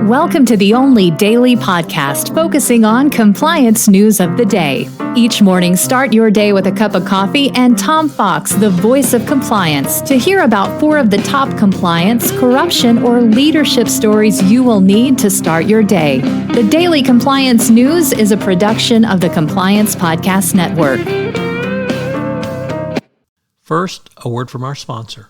Welcome to the only daily podcast focusing on compliance news of the day. Each morning, start your day with a cup of coffee and Tom Fox, the voice of compliance, to hear about 4 of the top compliance, corruption, or leadership stories you will need to start your day. The Daily Compliance News is a production of the Compliance Podcast Network. First, a word from our sponsor.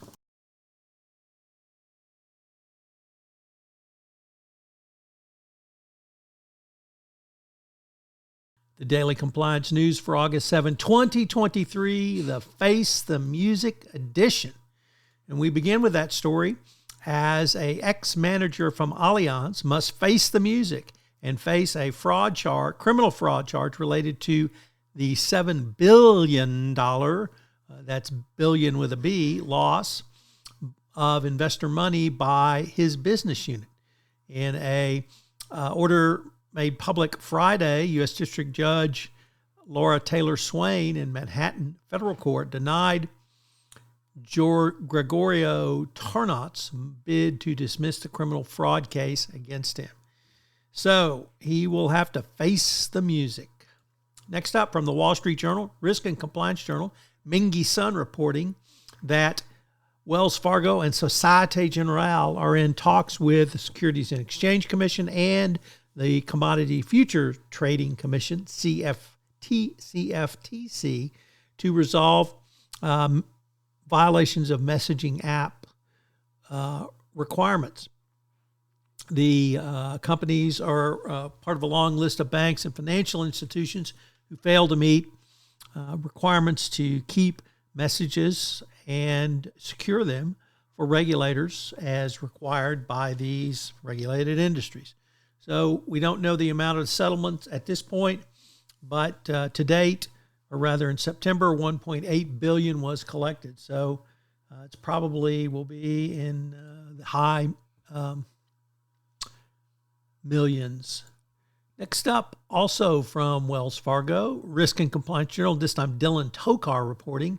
The Daily Compliance News for August 7, 2023, the Face the Music edition. And we begin with that story as a ex-manager from Allianz must face the music and face a criminal fraud charge related to the $7 billion, that's billion with a B, loss of investor money by his business unit. In a order made public Friday, U.S. District Judge Laura Taylor Swain in Manhattan Federal Court denied Gregorio Tarnott's bid to dismiss the criminal fraud case against him. So he will have to face the music. Next up, from the Wall Street Journal, Risk and Compliance Journal, Mingy Sun reporting that Wells Fargo and Societe Generale are in talks with the Securities and Exchange Commission and the Commodity Future Trading Commission, CFTC, to resolve violations of messaging app requirements. The companies are part of a long list of banks and financial institutions who fail to meet requirements to keep messages and secure them for regulators as required by these regulated industries. So we don't know the amount of settlements at this point, but to date, or rather in September, $1.8 billion was collected. So it's probably will be in the high millions. Next up, also from Wells Fargo, Risk and Compliance Journal, this time Dylan Tokar reporting,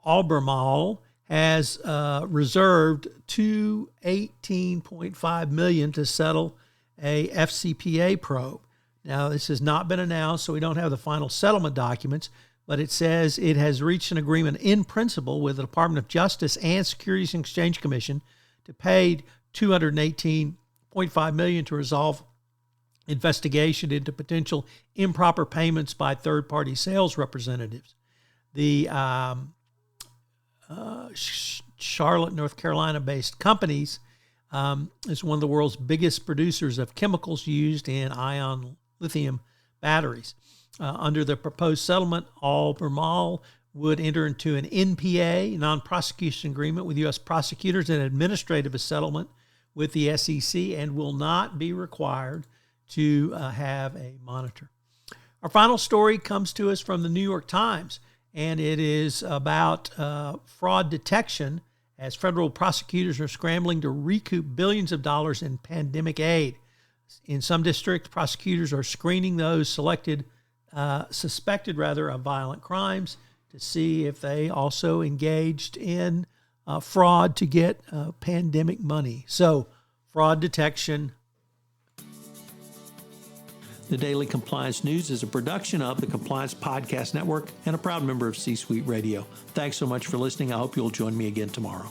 Albemarle has reserved $18.5 million to settle a FCPA probe. Now, this has not been announced, so we don't have the final settlement documents, but it says it has reached an agreement in principle with the Department of Justice and Securities and Exchange Commission to pay $218.5 million to resolve investigation into potential improper payments by third-party sales representatives. The Charlotte, North Carolina-based companies is one of the world's biggest producers of chemicals used in ion lithium batteries. Under the proposed settlement, Albemarle would enter into an NPA, non-prosecution agreement, with U.S. prosecutors and administrative settlement with the SEC, and will not be required to have a monitor. Our final story comes to us from the New York Times, and it is about fraud detection as federal prosecutors are scrambling to recoup billions of dollars in pandemic aid. In some districts, prosecutors are screening those suspected of violent crimes to see if they also engaged in fraud to get pandemic money. So, fraud detection. The Daily Compliance News is a production of the Compliance Podcast Network and a proud member of C-Suite Radio. Thanks so much for listening. I hope you'll join me again tomorrow.